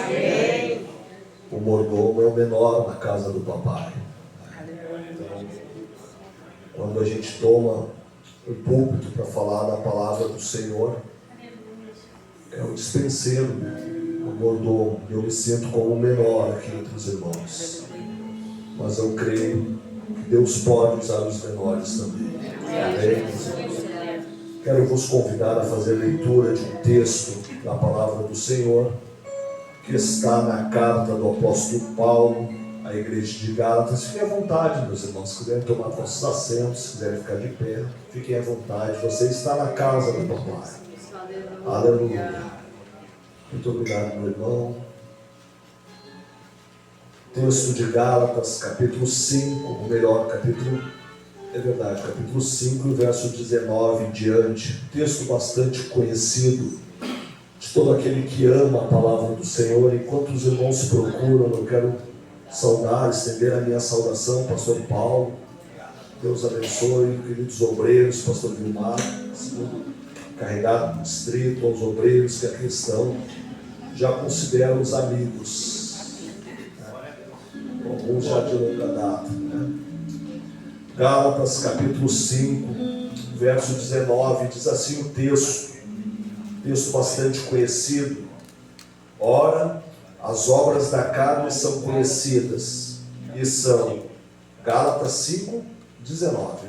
Amém. O mordomo é o menor na casa do papai. Então, quando a gente toma o púlpito para falar da palavra do Senhor, é o dispenseiro, o mordomo. Eu me sinto como o menor aqui entre os irmãos. Mas eu creio que Deus pode usar os menores também. Amém? Quero vos convidar a fazer leitura de um texto da palavra do Senhor, que está na carta do apóstolo Paulo à igreja de Gálatas. Fiquem à vontade, meus irmãos, se quiserem tomar vossos assentos, se quiserem ficar de pé, fiquem à vontade. Você está na casa do papai. Aleluia. Muito obrigado, meu irmão. Texto de Gálatas, capítulo 5, ou melhor, capítulo 5, verso 19 em diante. Texto bastante conhecido de todo aquele que ama a palavra do Senhor. Enquanto os irmãos procuram, eu quero saudar, estender a minha saudação, pastor Paulo. Deus abençoe, queridos obreiros, pastor Vilmar, segundo carregado do distrito, aos obreiros que aqui estão. Já considero os amigos, alguns já de longa data, Gálatas capítulo 5, verso 19, diz assim o texto bastante conhecido: ora, as obras da carne são conhecidas, e são, Gálatas 5, 19,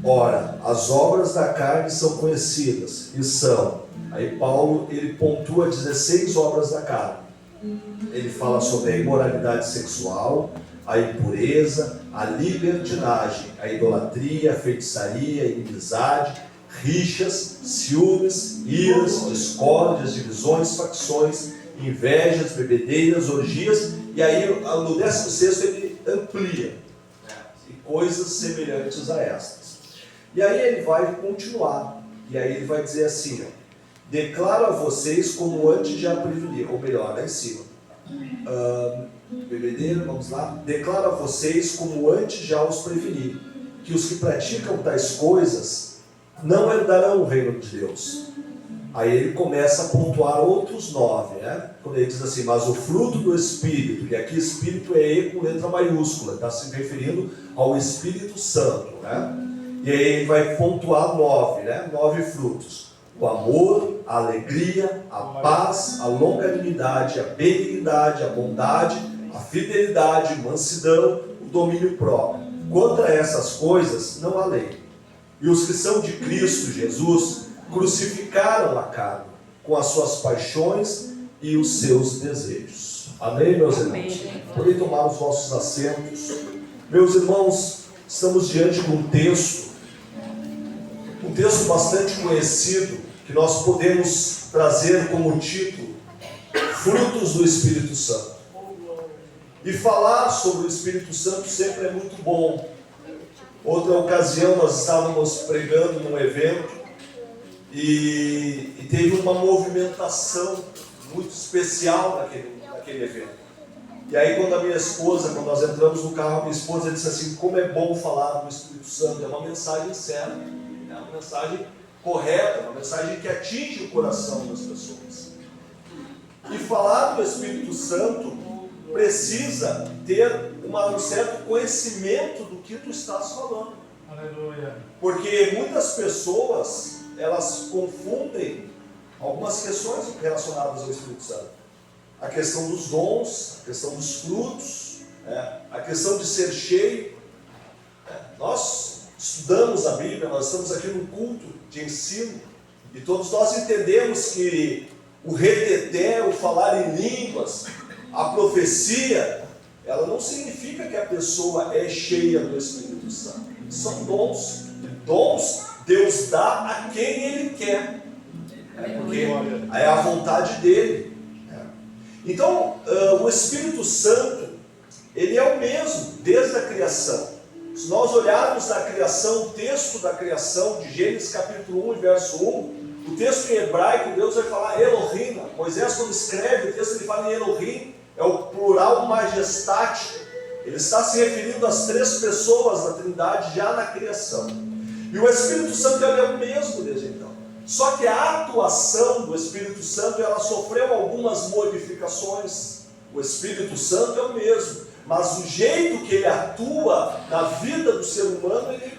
ora, as obras da carne são conhecidas, e são, aí Paulo, ele pontua 16 obras da carne. Ele fala sobre a imoralidade sexual, a impureza, a libertinagem, a idolatria, a feitiçaria, a inimizade, rixas, ciúmes, iras, discórdias, divisões, facções, invejas, bebedeiras, orgias, e aí no 16º ele amplia, e coisas semelhantes a estas. E aí ele vai continuar, e aí ele vai dizer assim, declaro a vocês como antes já preveni, ou melhor, lá em cima, bebedeira, vamos lá, declaro a vocês como antes já os preveni, que os que praticam tais coisas não herdarão o reino de Deus. Aí ele começa a pontuar outros 9, quando ele diz assim, mas o fruto do Espírito, que aqui Espírito é E com letra maiúscula, está se referindo ao Espírito Santo, e aí ele vai pontuar 9, 9 frutos: o amor, a alegria, a paz, a longanimidade, a benignidade, a bondade, a fidelidade, mansidão, o domínio próprio. Contra essas coisas não há lei. E os que são de Cristo Jesus crucificaram a carne com as suas paixões e os seus desejos. Amém, meus irmãos? Podem tomar os vossos assentos. Meus irmãos, estamos diante de um texto bastante conhecido, que nós podemos trazer como título Frutos do Espírito Santo. E falar sobre o Espírito Santo sempre é muito bom. Outra ocasião nós estávamos pregando num evento e teve uma movimentação muito especial naquele evento. E aí quando quando nós entramos no carro, a minha esposa disse assim, como é bom falar do Espírito Santo, é uma mensagem séria, é uma mensagem correta, uma mensagem que atinge o coração das pessoas. E falar do Espírito Santo precisa ter um certo conhecimento do que tu estás falando. Aleluia. Porque muitas pessoas, elas confundem algumas questões relacionadas ao Espírito Santo. A questão dos dons, a questão dos frutos, a questão de ser cheio. Nós estudamos a Bíblia, nós estamos aqui num culto de ensino, e todos nós entendemos que o reteté, o falar em línguas, a profecia, ela não significa que a pessoa é cheia do Espírito Santo. São dons. Dons Deus dá a quem Ele quer, porque é a vontade dEle. Então, o Espírito Santo, ele é o mesmo desde a criação. Se nós olharmos na criação, o texto da criação de Gênesis capítulo 1, verso 1, o texto em hebraico, Deus vai falar Elohim. Moisés, quando escreve o texto, ele fala em Elohim, é o plural majestático. Ele está se referindo às 3 pessoas da Trindade já na criação. E o Espírito Santo, ele é o mesmo desde então. Só que a atuação do Espírito Santo, ela sofreu algumas modificações. O Espírito Santo é o mesmo, mas o jeito que ele atua na vida do ser humano, ele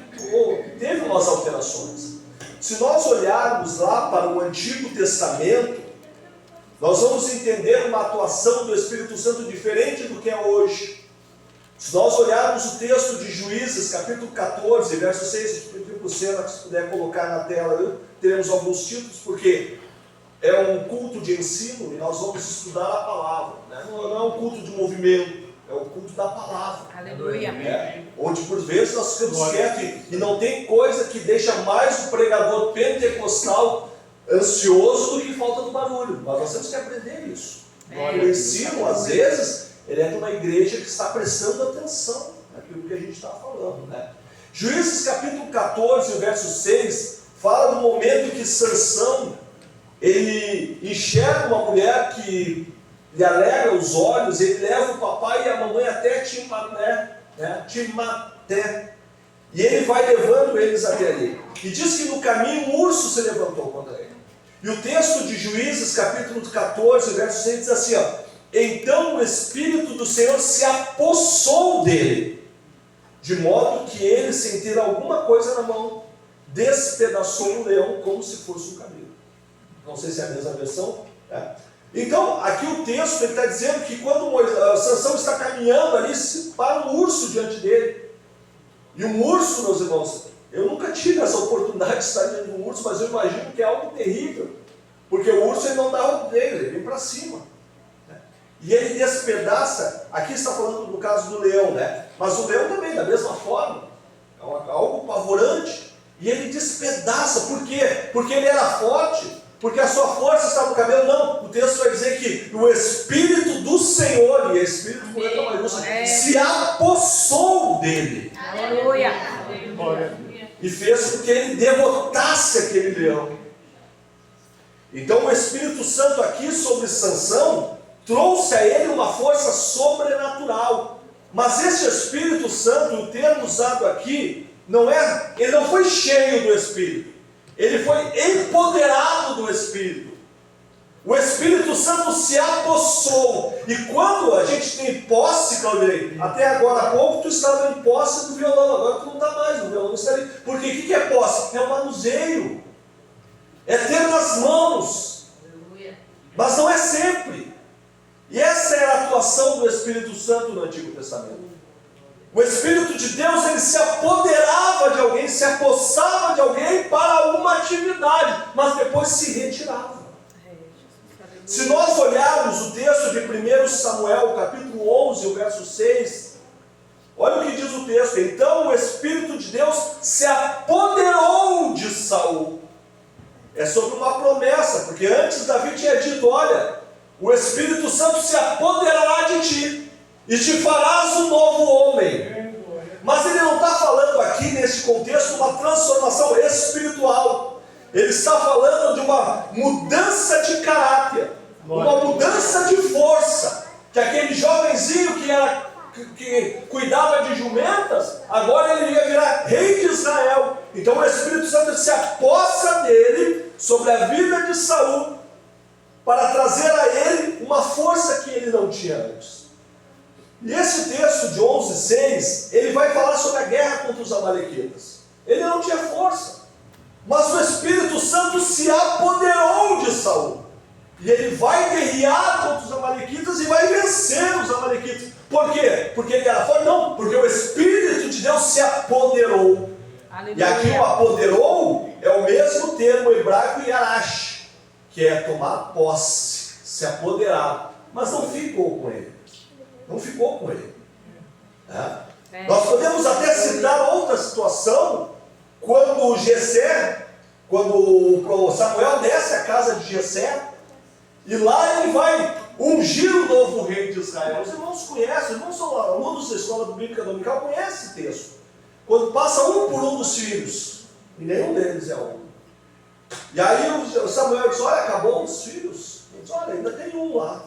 teve umas alterações. Se nós olharmos lá para o Antigo Testamento, nós vamos entender uma atuação do Espírito Santo diferente do que é hoje. Se nós olharmos o texto de Juízes, capítulo 14, verso 6, pediu para o Senna, se puder colocar na tela, teremos alguns títulos, porque é um culto de ensino e nós vamos estudar a palavra, né? Não é um culto de movimento, é o culto da palavra. Aleluia. Onde por vezes nós ficamos quietos e não tem coisa que deixa mais o pregador pentecostal ansioso do que falta do barulho, mas nós temos que aprender isso. O ensino, às vezes, ele é de uma igreja que está prestando atenção naquilo que a gente está falando, né? Juízes capítulo 14, verso 6, fala do momento que Sansão, ele enxerga uma mulher que lhe alegra os olhos, ele leva o papai e a mamãe até Timnaté, e ele vai levando eles até ali. E diz que no caminho um urso se levantou contra ele. E o texto de Juízes, capítulo 14, verso 6, diz assim, ó: então o Espírito do Senhor se apossou dele, de modo que ele, sem ter alguma coisa na mão, despedaçou o leão como se fosse um camelo. Não sei se é a mesma versão. Então, aqui o texto está dizendo que quando Sansão está caminhando ali, se para um urso diante dele. E um urso, meus irmãos, eu nunca tive essa oportunidade de estar diante de um urso, mas eu imagino que é algo terrível. Porque o urso ele não dá o dele, ele vem para cima. E ele despedaça, aqui está falando no caso do leão, né? Mas o leão também, da mesma forma, é algo apavorante. E ele despedaça, por quê? Porque ele era forte, porque a sua força estava no cabelo. Não, o texto vai dizer que o Espírito do Senhor, e Espírito com letra maiúscula, se apossou dele. Aleluia. E fez com que ele derrotasse aquele leão. Então o Espírito Santo aqui sobre Sansão trouxe a ele uma força sobrenatural. Mas esse Espírito Santo, o termo usado aqui, ele não foi cheio do Espírito, ele foi empoderado do Espírito. O Espírito Santo se apossou. E quando a gente tem posse, Claudirei, até agora há pouco tu estava em posse do violão, agora tu não está mais, o violão está ali. Porque o que é posse? É o manuseio, é ter nas mãos, mas não é sempre. E essa era a atuação do Espírito Santo no Antigo Testamento. O Espírito de Deus, ele se apoderava de alguém, se apossava de alguém para alguma atividade, mas depois se retirava. Se nós olharmos o texto de 1 Samuel, capítulo 11, o verso 6, olha o que diz o texto: então o Espírito de Deus se apoderou de Saul. É sobre uma promessa, porque antes Davi tinha dito: olha, o Espírito Santo se apoderará de ti e te farás um novo homem. Mas ele não está falando aqui nesse contexto uma transformação espiritual. Ele está falando de uma mudança de caráter, uma mudança de força. Que aquele jovenzinho que cuidava de jumentas, agora ele ia virar rei de Israel. Então o Espírito Santo se apossa dele sobre a vida de Saul, para trazer a ele uma força que ele não tinha antes. E esse texto de 11:6, ele vai falar sobre a guerra contra os amalequitas. Ele não tinha força, mas o Espírito Santo se apoderou de Saul. E ele vai guerrear contra os amalequitas e vai vencer os amalequitas. Por quê? Porque ele era forte? Não, porque o Espírito de Deus se apoderou. Aleluia. E aqui o apoderou é o mesmo termo hebraico yarash, que é tomar posse, se apoderar. Mas não ficou com ele. Não ficou com ele. Nós podemos até citar outra situação, quando Samuel desce à casa de Jessé, e lá ele vai ungir o novo rei de Israel. Os irmãos conhecem, os irmãos são alunos da escola bíblica dominical, conhecem esse texto. Quando passa um por um dos filhos, e nenhum deles é homem. E aí o Samuel diz: olha, acabou os filhos. Ele diz: olha, ainda tem um lá.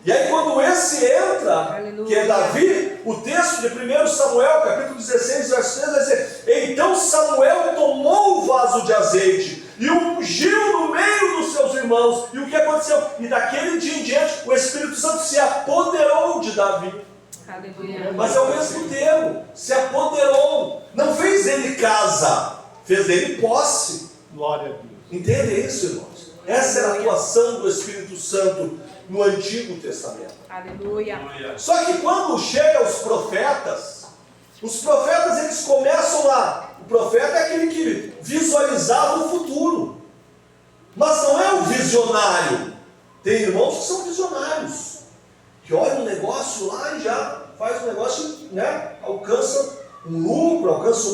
E aí quando esse entra, aleluia, que é Davi, o texto de 1 Samuel, capítulo 16, verso 3, vai dizer: então Samuel tomou o vaso de azeite, e o ungiu no meio dos seus irmãos. E o que aconteceu? E daquele dia em diante, o Espírito Santo se apoderou de Davi. Aleluia. Mas é o mesmo termo, se apoderou. Não fez dele casa, fez dele posse. Glória a Deus. Entende isso, irmãos? Essa era a atuação do Espírito Santo no Antigo Testamento. Aleluia. Só que quando chega os profetas eles começam lá. O profeta é aquele que visualizava o futuro. Mas não é o visionário. Tem irmãos que são visionários, que olham um negócio lá e já faz um negócio, né? Alcança um lucro, alcança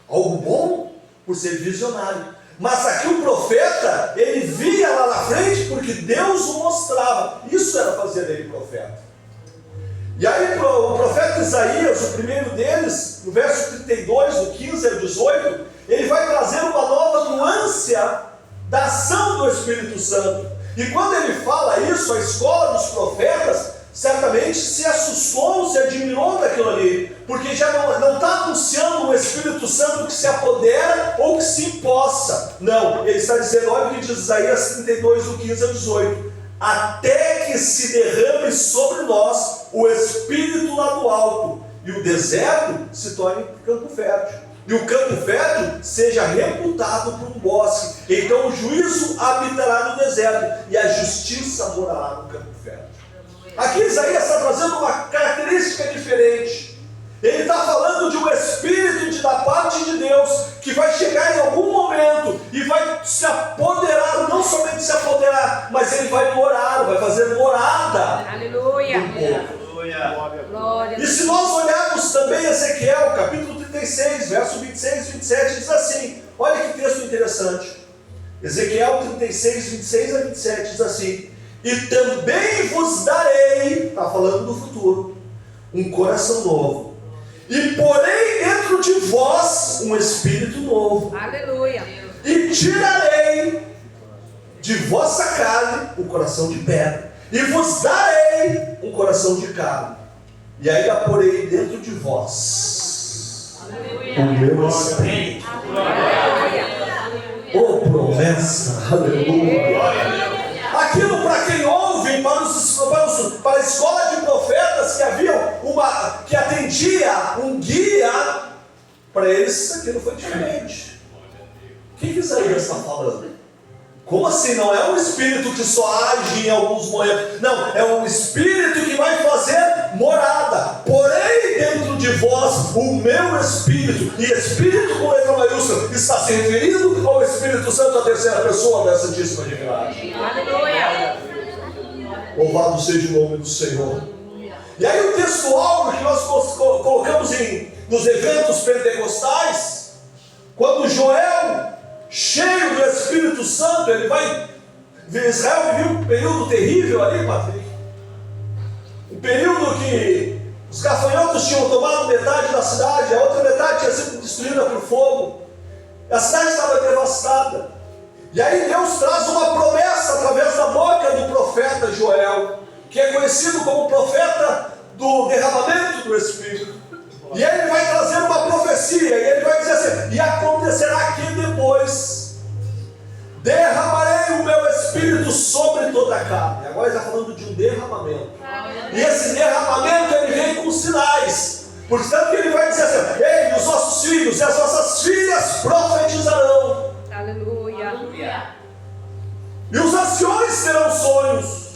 algo bom por ser visionário. Mas aqui o profeta, ele via lá na frente porque Deus o mostrava. Isso era fazer dele profeta. E aí o profeta Isaías, o primeiro deles, no verso 32, do 15 ao 18, ele vai trazer uma nova nuance da ação do Espírito Santo. E quando ele fala isso, a escola dos profetas certamente se assustou, se admirou daquilo ali, porque já não está anunciando o Espírito Santo que se apodera ou que se impossa. Não, ele está dizendo, olha o que diz Isaías 32, do 15 ao 18: até que se derrame sobre nós o Espírito lá do alto, e o deserto se torne campo fértil, e o campo fértil seja reputado por um bosque. Então o juízo habitará no deserto, e a justiça morará no campo fértil. Aqui Isaías está trazendo uma característica diferente. Ele está falando de um Espírito da parte de Deus, que vai chegar em algum momento e vai se apoderar, não somente se apoderar, mas ele vai morar, vai fazer morada. Aleluia. Glória. E se nós olharmos também Ezequiel, capítulo 36, verso 26 e 27, diz assim, olha que texto interessante. Ezequiel 36, 26 a 27 diz assim: e também vos darei, está falando do futuro, um coração novo, e porei dentro de vós um espírito novo. Aleluia. E tirarei de vossa carne o coração de pedra, e vos darei um coração de carne, e ainda porei dentro de vós o meu espírito. Oh, promessa, aleluia. Aquilo para quem ouve, para a escola de profetas que atendia um guia, para eles aquilo foi diferente. O que Isaías está falando? Como assim? Não é um espírito que só age em alguns momentos. Não, é um espírito que vai fazer morada. Porém, dentro de vós o meu espírito. E espírito com letra maiúscula está se referindo ao Espírito Santo, a terceira pessoa da Santíssima Divindade. Aleluia. Louvado seja o nome do Senhor. E aí o texto-alvo que nós colocamos nos eventos pentecostais, quando Joel, cheio do Espírito Santo, ele vai... Israel viveu um período terrível ali, Patrick. Um período que os gafanhotos tinham tomado metade da cidade, a outra metade tinha sido destruída por fogo. A cidade estava devastada. E aí Deus traz uma promessa através da boca do profeta Joel, que é conhecido como profeta do derramamento do Espírito. E aí ele vai trazer uma profecia, e ele vai dizer assim: e acontecerá que depois derramarei o meu Espírito sobre toda a carne. Agora ele está falando de um derramamento. E esse derramamento ele vem com sinais. Portanto que ele vai dizer assim: ei, os vossos filhos e as vossas filhas profetizarão. Aleluia. E os anciões terão sonhos,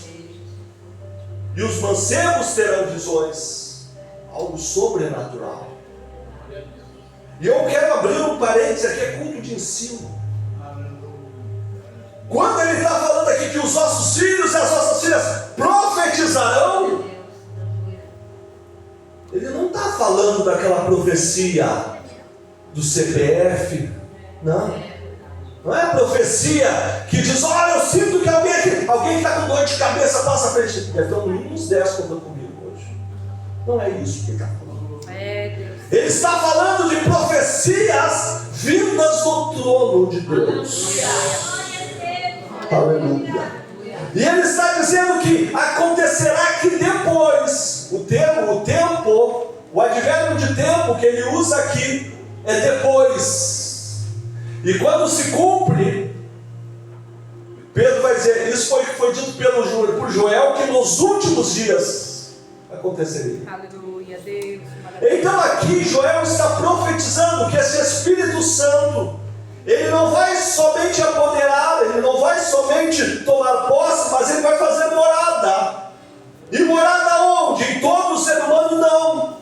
e os mancebos terão visões. Algo sobrenatural. E eu quero abrir um parênteses aqui, é culto de ensino. Quando ele está falando aqui que os vossos filhos e as vossas filhas profetizarão, ele não está falando daquela profecia do CPF, não. Não é a profecia que diz: olha, eu sinto que alguém que está com dor de cabeça passa à frente. Deve ter uns 10 contando comigo hoje. Não é isso que ele está falando. Ele está falando de profecias vindas do trono de Deus. Aleluia. E ele está dizendo que acontecerá que depois, o tempo, o advérbio de tempo que ele usa aqui é depois. E quando se cumpre, Pedro vai dizer, isso foi dito por Joel, que nos últimos dias aconteceria. Aleluia, Deus. Então aqui Joel está profetizando que esse Espírito Santo, ele não vai somente apoderar, ele não vai somente tomar posse, mas ele vai fazer morada. E morada onde? Em todo ser humano não.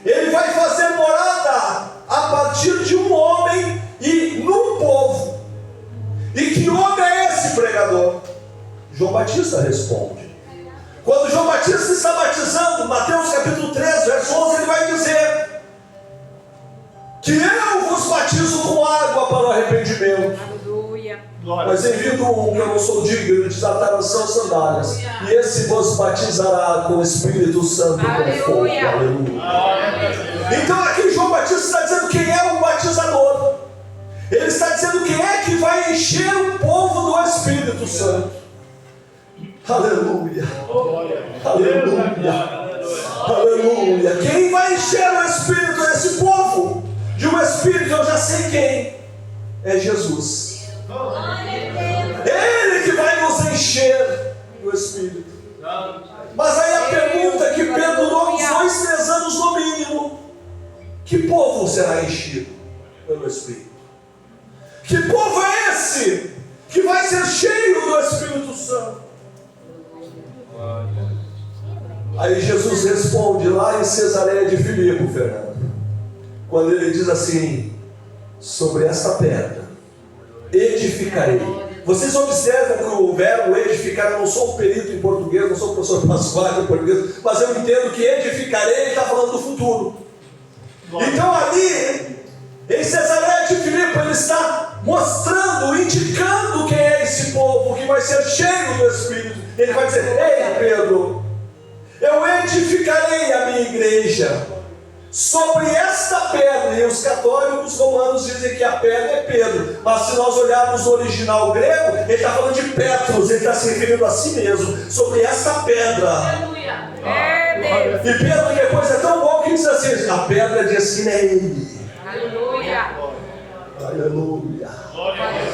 Ele vai fazer morada a partir de um homem e num povo. E que homem é esse, pregador? João Batista responde. Quando João Batista está batizando, Mateus capítulo 13, verso 11, ele vai dizer que eu vos batizo com água para o arrependimento. Aleluia. Mas envio um que eu não sou digno de desatar as suas sandálias, e esse vos batizará com o Espírito Santo e com fogo. Aleluia. Então aqui João Batista está dizendo quem é o batizador. Ele está dizendo quem é que vai encher o povo do Espírito Santo. Aleluia. Aleluia. Aleluia. Quem vai encher o Espírito desse povo? De um Espírito, eu já sei quem. É Jesus. Ele que vai nos encher do Espírito. Mas aí a pergunta que Pedro durou uns 2, 3 anos no mínimo: que povo será enchido pelo Espírito? Que povo é esse que vai ser cheio do Espírito Santo? Aí Jesus responde lá em Cesareia de Filipe, Fernando, quando ele diz assim: sobre esta pedra edificarei. Vocês observam que o verbo edificar, eu não sou um perito em português, não sou o professor Pascoal em português, mas eu entendo que edificarei, ele está falando do futuro. Então ali, em Cesareia de Filipe, ele está mostrando, indicando quem é esse povo que vai ser cheio do Espírito. Ele vai dizer: ei Pedro, eu edificarei a minha igreja sobre esta pedra. E os católicos romanos dizem que a pedra é Pedro, mas se nós olharmos o original grego, ele está falando de Petros, ele está se referindo a si mesmo, sobre esta pedra. É Deus. E Pedro depois é tão bom que diz assim: a pedra de esquina é ele. Aleluia. Aleluia.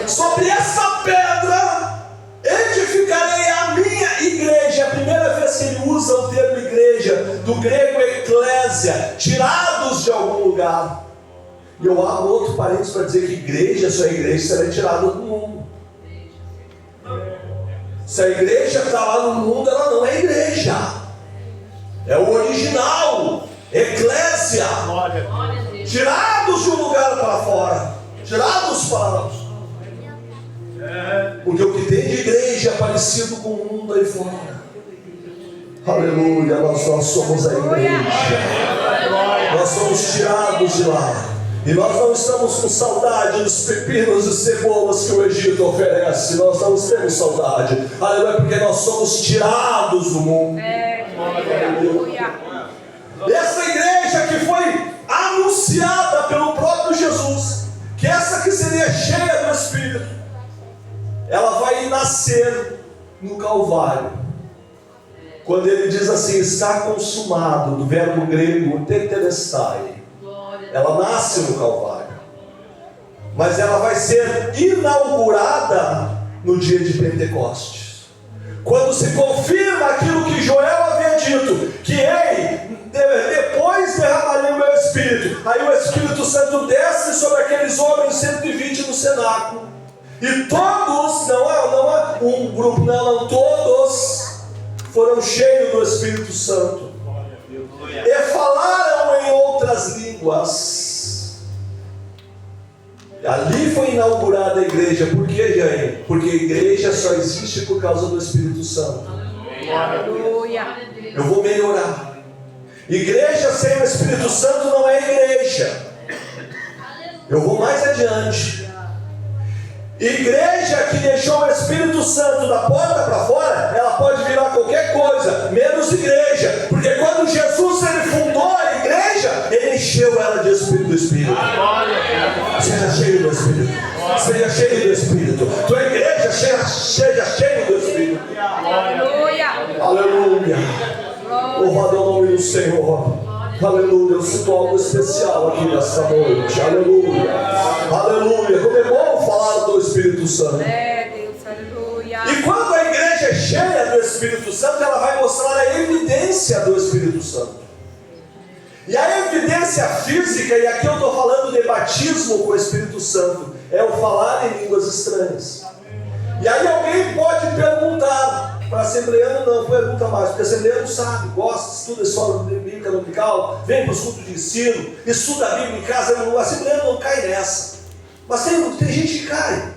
Sobre essa pedra edificarei a minha igreja. É a primeira vez que ele usa o termo igreja, do grego eclésia, tirados de algum lugar. E eu abro outro parênteses para dizer que igreja, só a igreja será tirada do mundo. Se a igreja está lá no mundo, ela não é igreja. É o original, eclésia. Tirados de um lugar para fora, tirados para porque o que tem de igreja é parecido com o mundo aí fora. Aleluia, nós somos a igreja. Nós somos tirados de lá. E nós não estamos com saudade dos pepinos e cebolas que o Egito oferece. Nós não temos saudade. Aleluia, porque nós somos tirados do mundo. Aleluia. Essa igreja que foi anunciada pelo próprio Jesus, que essa que seria cheia do Espírito, ela vai nascer no Calvário. Quando ele diz assim: está consumado, do verbo grego tetelestai, ela nasce no Calvário, mas ela vai ser inaugurada no dia de Pentecostes, quando se confirma aquilo que Joel havia dito, que ei, depois derramarei o meu Espírito. Aí o Espírito Santo desce sobre aqueles homens, 120 no cenáculo, e todos, não é um grupo, não, todos foram cheios do Espírito Santo e falaram em outras línguas. Ali foi inaugurada a igreja. Por quê, Jair? Porque a igreja só existe por causa do Espírito Santo. Aleluia. Eu vou melhorar. Igreja sem o Espírito Santo não é igreja. Eu vou mais adiante. Igreja que deixou o Espírito Santo da porta para fora, ela pode virar qualquer coisa, menos igreja. Porque quando Jesus ele fundou a igreja, ele encheu ela de Espírito do Espírito. Seja cheio do Espírito. Seja cheio do Espírito. Tua igreja seja cheio do Espírito. Aleluia. Aleluia. Louvado é o nome do Senhor. Aleluia, eu sinto algo especial aqui nessa noite. Aleluia, aleluia. Como é bom falar do Espírito Santo. É, Deus, aleluia. E quando a igreja é cheia do Espírito Santo, ela vai mostrar a evidência do Espírito Santo. E a evidência física, e aqui eu estou falando de batismo com o Espírito Santo, é o falar em línguas estranhas. E aí alguém pode perguntar, para assembleano não pergunta mais, porque assembleano sabe, gosta, estuda a escola bíblica dominical, vem para os cultos de ensino, estuda a Bíblia em casa, o assembleano não cai nessa. Mas tem gente que cai.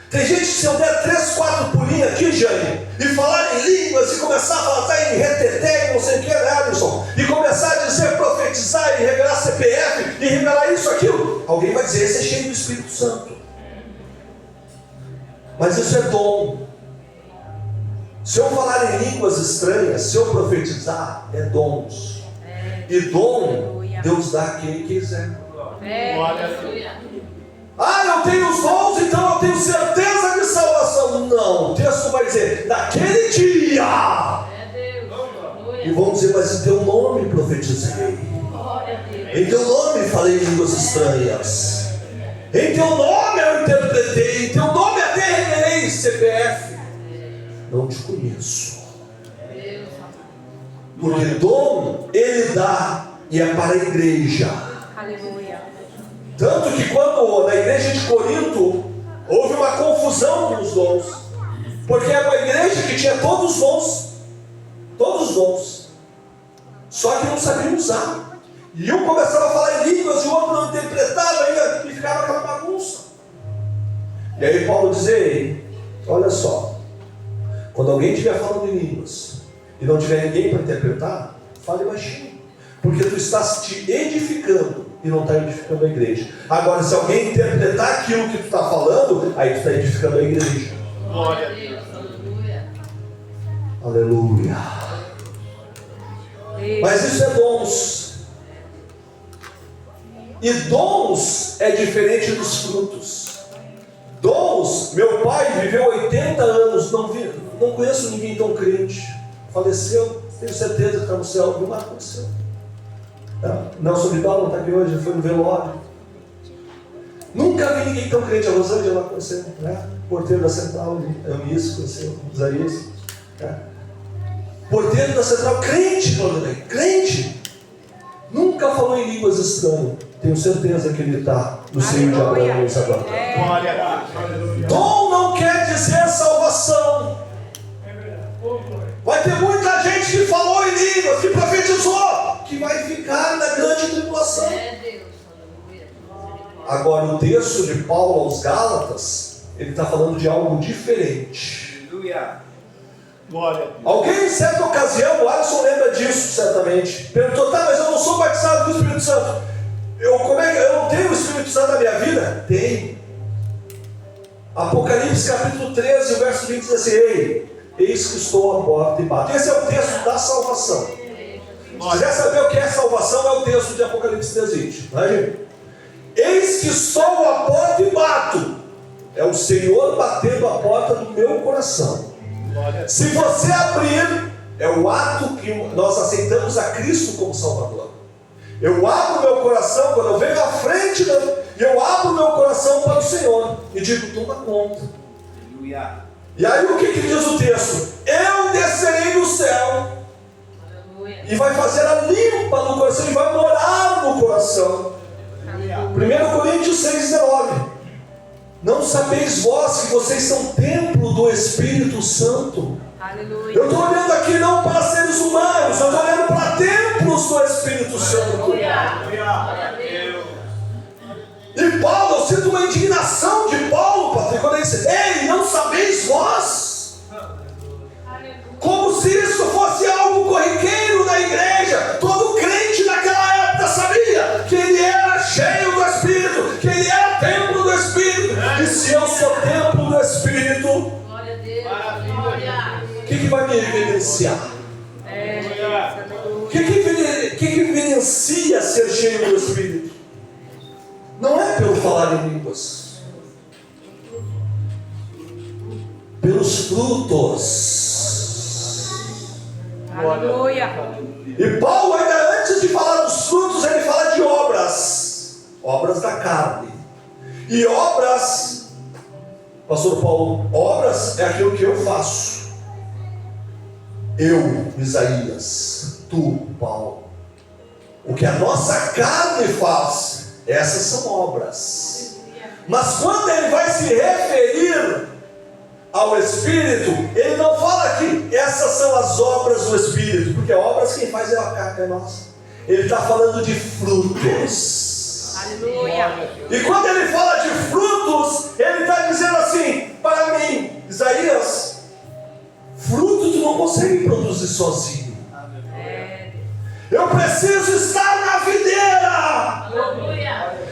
Tem gente que se eu der 3, 4 pulinhos aqui, Jane, e falar em línguas, e começar a falar em reteté, e não sei o que, né, Alisson? E começar a dizer, profetizar, e revelar CPF, e revelar isso, aquilo. Alguém vai dizer, esse é cheio do Espírito Santo. Mas isso é dom. Se eu falar em línguas estranhas, se eu profetizar, é dons. E dom, Deus dá a quem quiser. Ah, eu tenho os dons, então eu tenho certeza de salvação. Não, o texto vai dizer, naquele dia. E vão dizer, mas em teu nome profetizei. Em teu nome falei línguas estranhas. Em teu nome eu interpretei. Em teu nome até revelei CPF. Não te conheço. Porque dom ele dá e é para a igreja. Aleluia. Tanto que quando na igreja de Corinto houve uma confusão com os dons, porque era uma igreja que tinha todos os dons, só que não sabiam usar. E um começava a falar em línguas e o outro não interpretava ainda, e ficava aquela bagunça. E aí Paulo diz, ei, olha só, quando alguém estiver falando em línguas e não tiver ninguém para interpretar, fale baixinho, porque tu estás te edificando e não está edificando a igreja. Agora, se alguém interpretar aquilo que tu está falando, aí tu está edificando a igreja. Glória a Deus. Aleluia. Mas isso é dons. E dons é diferente dos frutos. Dons, meu pai viveu 80 anos, não conheço ninguém tão crente. Faleceu, tenho certeza que está no céu, viu, mas aconteceu. Nelson Vidal não está aqui hoje, foi no velório. Nunca vi ninguém tão crente. A Rosângela conheceu, né? Porteiro da Central, Eunice conheceu, Isaías, né? Porteiro da Central, crente, crente. Nunca falou em línguas estranhas. Tenho certeza que ele está no seio de Abraão e Isabel. Glória a Deus. Dom não quer dizer salvação. Vai ter muita gente que falou em línguas, que profetizou, que vai ficar na grande tribulação. Agora, o texto de Paulo aos Gálatas, ele está falando de algo diferente. Aleluia. Glória a Deus. Alguém em certa ocasião, o Alisson lembra disso certamente, perguntou, tá, mas eu não sou batizado com o Espírito Santo. Eu não tenho o Espírito Santo na minha vida? Tem. Apocalipse capítulo 13, o verso 20 diz assim, ei, eis que estou à porta e bato. Esse é o texto da salvação. Se quiser saber o que é salvação, é o texto de Apocalipse 13, 20. Não é, gente? Eis que estou à porta e bato. É o Senhor batendo a porta do meu coração. Se você abrir, é o ato que nós aceitamos a Cristo como Salvador. Eu abro meu coração, quando eu venho à frente, eu abro meu coração para o Senhor e digo, toma conta. Aleluia. E aí o que diz o texto? Eu descerei do céu e vai fazer a limpa no coração e vai morar no coração. 1 Coríntios 6,19. Não sabeis vós que vocês são templo do Espírito Santo? Aleluia. Eu estou olhando aqui não para seres humanos, eu estou olhando para templos do Espírito Santo. Glória a Deus. E Paulo, eu sinto uma indignação de Paulo, Patrick, quando ele diz, ei, não sabeis vós? Como se isso fosse algo corriqueiro na igreja. Todo crente naquela época sabia que ele era cheio do Espírito, que ele era templo do Espírito. E se eu sou templo do Espírito, o que vai me evidenciar? O que evidencia ser cheio do Espírito? Não é pelo falar em línguas, pelos frutos. Aleluia. E Paulo, ainda antes de falar dos obras da carne. E obras, pastor Paulo, obras é aquilo que eu faço. Eu, Isaías, tu, Paulo. O que a nossa carne faz, essas são obras. Mas quando ele vai se referir ao Espírito, ele não fala aqui, essas são as obras do Espírito, porque obras quem faz é a carne, é nossa. Ele está falando de frutos. Aleluia. E quando ele fala de frutos, ele está dizendo assim, para mim, Isaías, fruto tu não consegue produzir sozinho. Eu preciso estar na videira.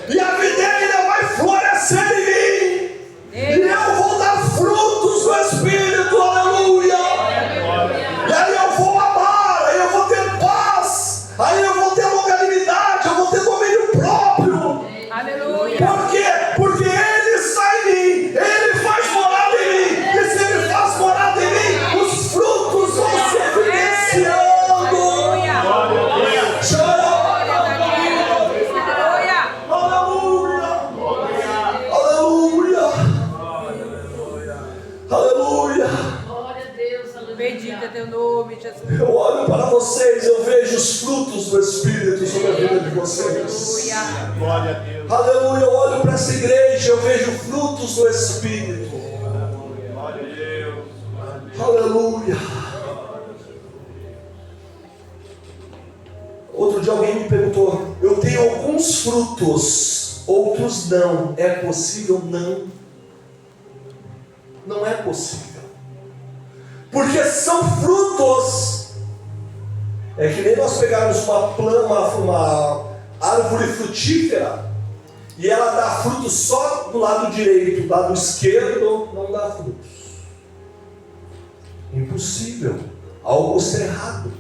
E a videira vai florescer em mim. E eu vou dar frutos do Espírito. Aleluia. E aí eu vou amar. Aí eu vou ter paz. Aí eu vou ter longanimidade. Eu vou ter domínio próprio. Aleluia. Por quê? Porque Ele está em mim. Ele faz morada em mim. E se Ele faz morada em mim, os frutos vão se evidenciando. Bendito é teu nome, Jesus. Eu olho para vocês, eu vejo os frutos do Espírito sobre a vida de vocês. Glória a Deus. Aleluia, eu olho para essa igreja, eu vejo frutos do Espírito. Glória a Deus. Aleluia. Outro dia alguém me perguntou, eu tenho alguns frutos, outros não. É possível? Não. Não é possível. Porque são frutos. É que nem nós pegarmos uma árvore frutífera e ela dá frutos só do lado direito, do lado esquerdo não dá frutos. Impossível. Algo está errado.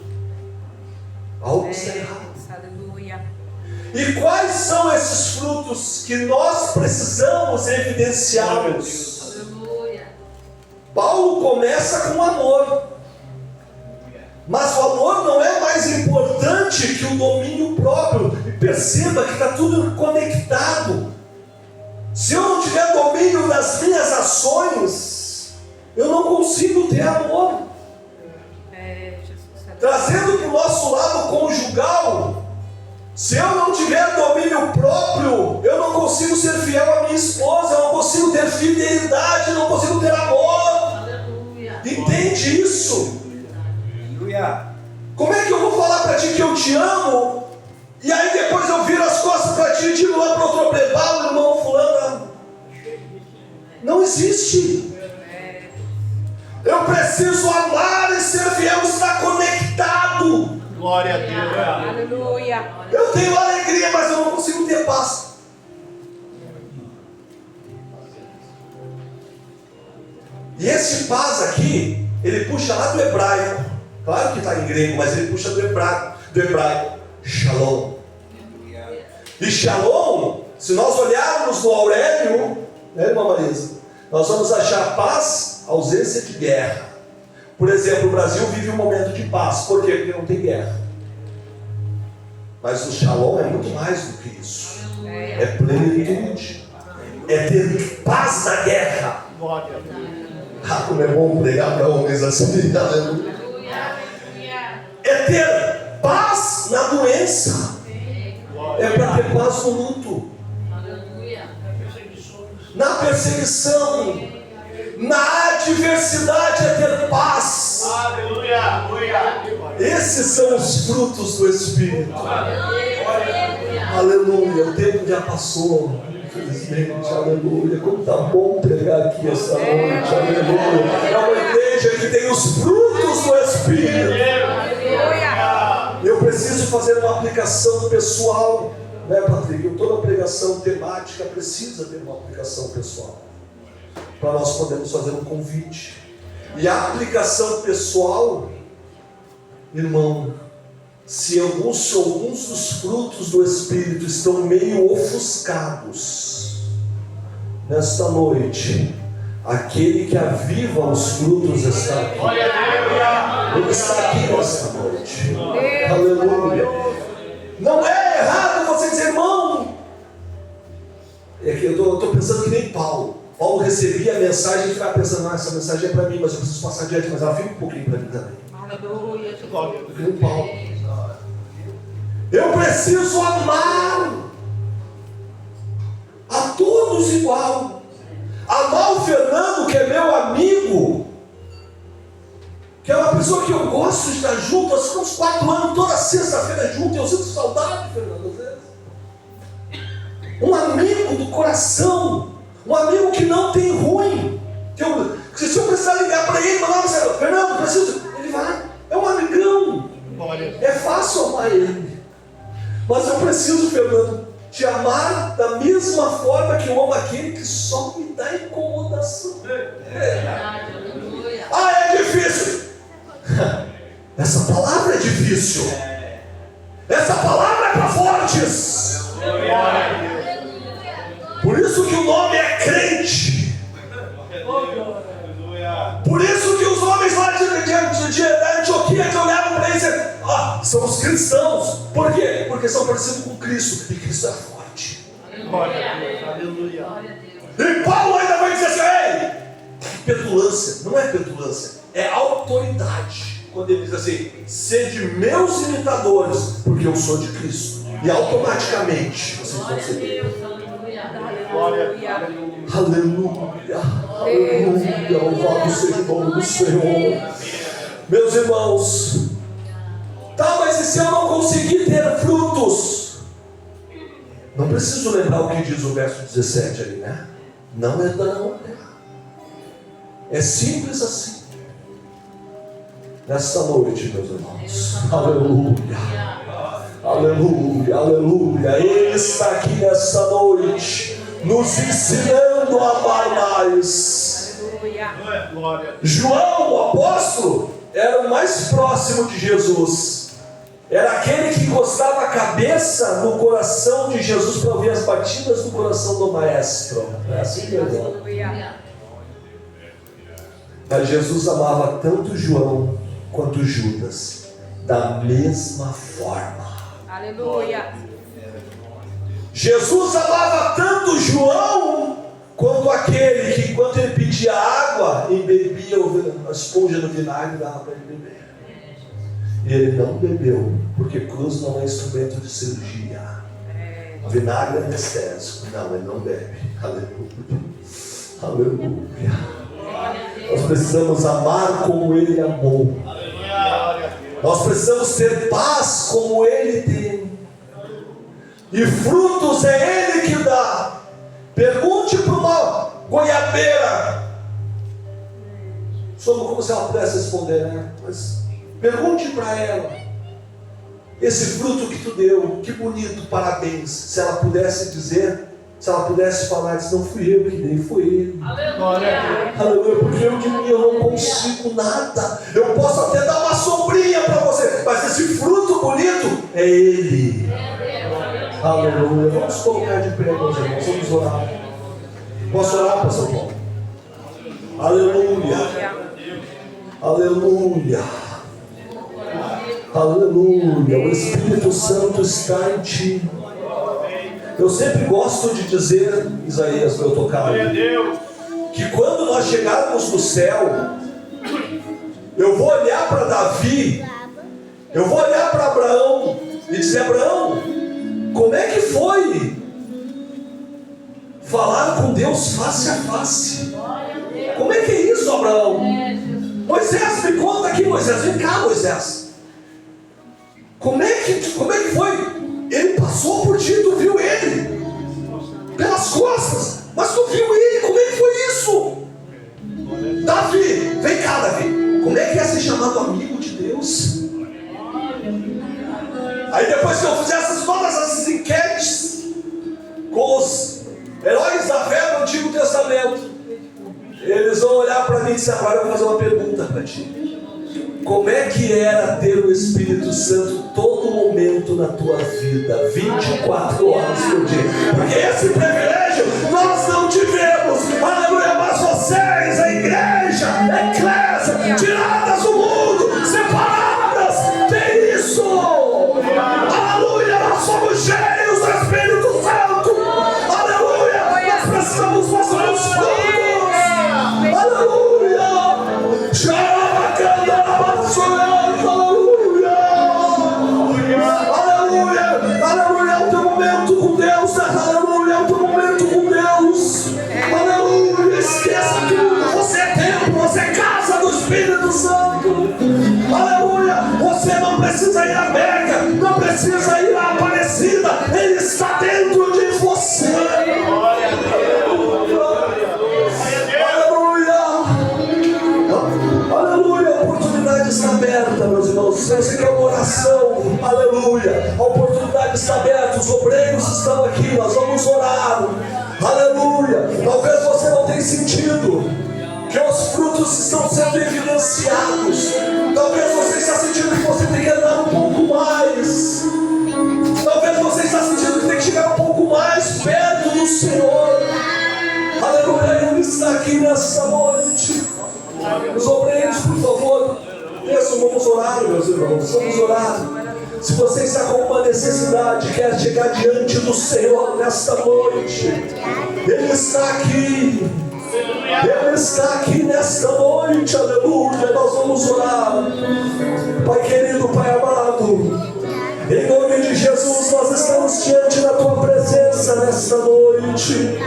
Algo está errado. Aleluia. E quais são esses frutos que nós precisamos evidenciá-los? Paulo começa com amor, mas o amor não é mais importante que o domínio próprio. E perceba que está tudo conectado. Se eu não tiver domínio das minhas ações, eu não consigo ter amor. Trazendo para o nosso lado conjugal, se eu não tiver domínio próprio, eu não consigo ser fiel à minha esposa, eu não consigo ter fidelidade, eu não consigo ter amor. Entende isso? Aleluia. Como é que eu vou falar para ti que eu te amo, e aí depois eu viro as costas para ti e digo lá para outro preparo, irmão fulano? Não existe. Eu preciso amar e ser fiel, estar conectado. Glória a Deus. Aleluia. Eu tenho alegria, mas eu não consigo ter paz. E esse paz aqui, ele puxa lá do hebraico. Claro que está em grego, mas ele puxa do hebraico. Shalom. E shalom, se nós olharmos no Aurélio, né, irmã Marisa, nós vamos achar paz, ausência de guerra. Por exemplo, o Brasil vive um momento de paz. Por quê? Porque não tem guerra. Mas o shalom é muito mais do que isso. É plenitude. É ter paz na guerra. Glória a Deus. Ah, como é bom pregar para homens assim. Aleluia. É ter paz na doença. É para ter paz no luto. Na perseguição. Na adversidade é ter paz. Aleluia. Esses são os frutos do Espírito. Aleluia. O tempo já passou. Infelizmente, aleluia. Como está bom pregar aqui esta noite. Aleluia. É uma igreja que tem os frutos do Espírito. Eu preciso fazer uma aplicação pessoal, né, Patrick? Toda pregação temática precisa ter uma aplicação pessoal, para nós podermos fazer um convite. E a aplicação pessoal, irmão, se alguns dos frutos do Espírito estão meio ofuscados, nesta noite, aquele que aviva os frutos está aqui. Ele está aqui nesta noite. Aleluia. Não é errado você dizer, irmão, Paulo recebia a mensagem e ficava pensando, essa mensagem é para mim, mas eu preciso passar adiante, mas ela fica um pouquinho para mim também. Aleluia. Viu, Paulo? Eu preciso amar a todos igual. Amar o Fernando, que é meu amigo, que é uma pessoa que eu gosto de estar junto, há uns 4 anos, toda sexta-feira junto, eu sinto saudade, Fernando, às vezes. Um amigo do coração, um amigo que não tem ruim, que se eu precisar ligar para ele, mandar mensagem, Fernando, preciso, ele vai, é um amigão, é fácil amar ele, mas eu preciso, Fernando, te amar da mesma forma que eu amo aquele que só me dá incomodação. É difícil. Essa palavra é difícil. Essa palavra é para fortes. Por isso que o nome é crente. Por isso que os homens lá de Antioquia que olhavam para eles e diziam, são os cristãos. Por quê? Porque são parecidos com Cristo. E Cristo é forte. Aleluia. E Paulo ainda vai dizer assim, ei, petulância, não é petulância, é autoridade. Quando ele diz assim, sede meus imitadores, porque eu sou de Cristo. E automaticamente vocês vão ser dele. Aleluia, aleluia, louvado seja o nome do Senhor. Meus irmãos, tá, mas e se eu não conseguir ter frutos? Não preciso lembrar o que diz o verso 17 ali, né? Não herdarão a terra. É simples assim. Nesta noite, meus irmãos, aleluia, aleluia, aleluia. Ele está aqui nesta noite, nos ensinando a amar mais. João, o apóstolo, era o mais próximo de Jesus. Era aquele que encostava a cabeça no coração de Jesus para ouvir as batidas do coração do Maestro. É assim que eu. Mas Jesus amava tanto João quanto Judas, da mesma forma. Aleluia. Jesus amava tanto João quanto aquele que, enquanto ele pedia água, embebia a esponja do vinagre e dava para ele beber. E ele não bebeu, porque cruz não é instrumento de cirurgia. Vinagre é anestésico. Não, ele não bebe. Aleluia. Aleluia. Nós precisamos amar como ele amou. Nós precisamos ter paz como ele tem. E frutos é ele que dá. Pergunte para uma goiabeira sobre como se ela pudesse responder, né? Mas pergunte para ela: esse fruto que tu deu, que bonito, parabéns. Se ela pudesse dizer, se ela pudesse falar, disse, não fui eu que dei, foi ele. Aleluia. Aleluia, porque eu de mim eu não consigo nada. Eu posso até dar uma sombrinha para você, mas esse fruto bonito é ele. Aleluia. Vamos colocar de pé, meus irmãos, vamos orar. Posso orar, pastor Paulo? Aleluia. Aleluia. Aleluia. O Espírito Santo está em ti. Eu sempre gosto de dizer, Isaías, meu tocado, que quando nós chegarmos no céu, eu vou olhar para Davi, eu vou olhar para Abraão e dizer: Abraão, como é que foi falar com Deus face a face? Como é que é isso, Abraão? Moisés, me conta aqui, Moisés, vem cá, Moisés. Como é que foi? Ele passou por ti, tu viu ele pelas costas, mas tu viu ele, como é que foi isso? Davi, vem cá, Davi, como é que é ser chamado amigo de Deus? Aí depois que eu fizer todas essas enquetes com os heróis da fé do Antigo Testamento, eles vão olhar para mim e dizer: agora eu vou fazer uma pergunta para ti. Como é que era ter o Espírito Santo todo momento na tua vida, 24 horas por dia? Porque esse privilégio nós não tivemos. Aleluia, mas vocês, a igreja, a eclésia, tiradas do mundo, separadas, tem isso. Aleluia, nós somos cheios do Espírito Santo. Aleluia, nós precisamos mostrar os frutos. nós oramos, aleluia. Aleluia, aleluia, é o teu momento com Deus, aleluia, é o teu momento com Deus. Aleluia, esqueça tudo, você é templo, você é casa do Espírito Santo. Aleluia, você não precisa ir à Meca, não precisa ir à Aparecida, Ele está dentro de você. Aleluia, a oportunidade está aberta, meus irmãos. Se você quer uma oração, aleluia, a oportunidade está aberta. Os obreiros estão aqui, nós vamos orar, aleluia. Talvez você não tenha sentido que os frutos estão sendo evidenciados. Talvez você esteja sentindo que você tem que andar um pouco mais. Talvez você esteja sentindo que tem que chegar um pouco mais perto do Senhor. Aleluia, Ele está aqui nessa noite. Os obreiros, por favor, desçam, vamos orar, meus irmãos, vamos orar. Se você está com uma necessidade, quer chegar diante do Senhor nesta noite, Ele está aqui. Ele está aqui nesta noite, aleluia. Nós vamos orar. Pai querido, Pai amado, em nome de Jesus, nós estamos diante da Tua presença nesta noite.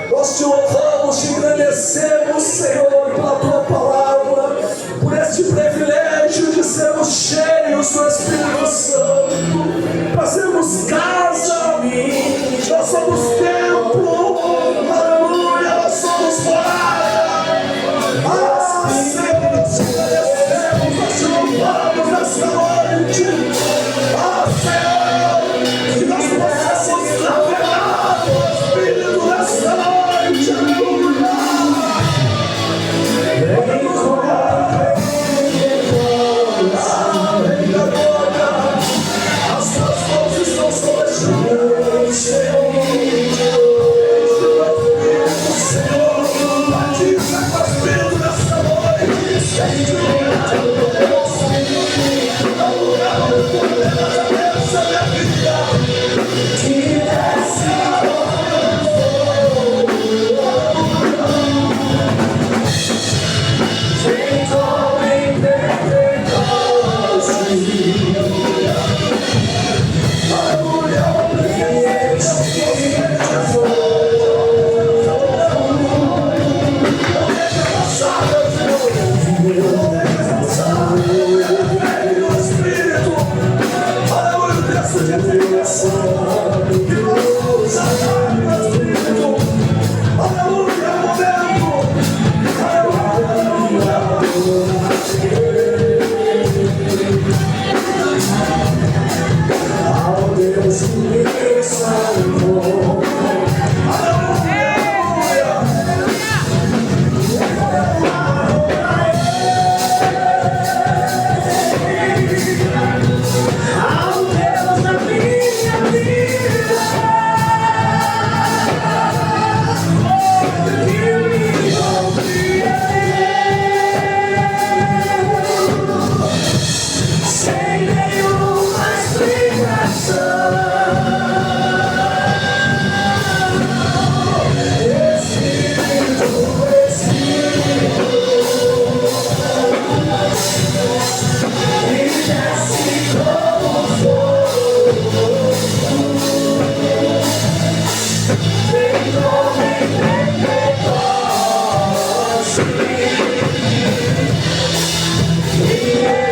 Nós te louvamos, te agradecemos, Senhor, pela Tua palavra, por este privilégio de sermos cheios do Espírito Santo, nós sermos casa, nós somos templo, aleluia, nós somos morada. Senhor, nós te agradecemos, nós te louvamos nesta noite. Senhor, que nós possamos navegar no Espírito nesta noite, aleluia. As tuas mãos estão sobre as minhas, Senhor. Senhor, batiza com o Espírito nesta noite. Essa é minha vida. Que desce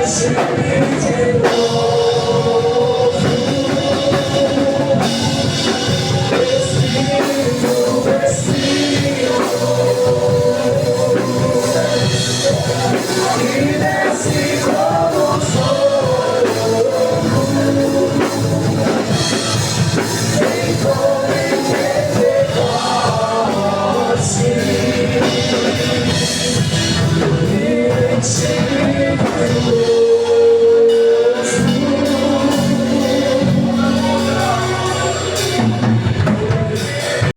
Yes,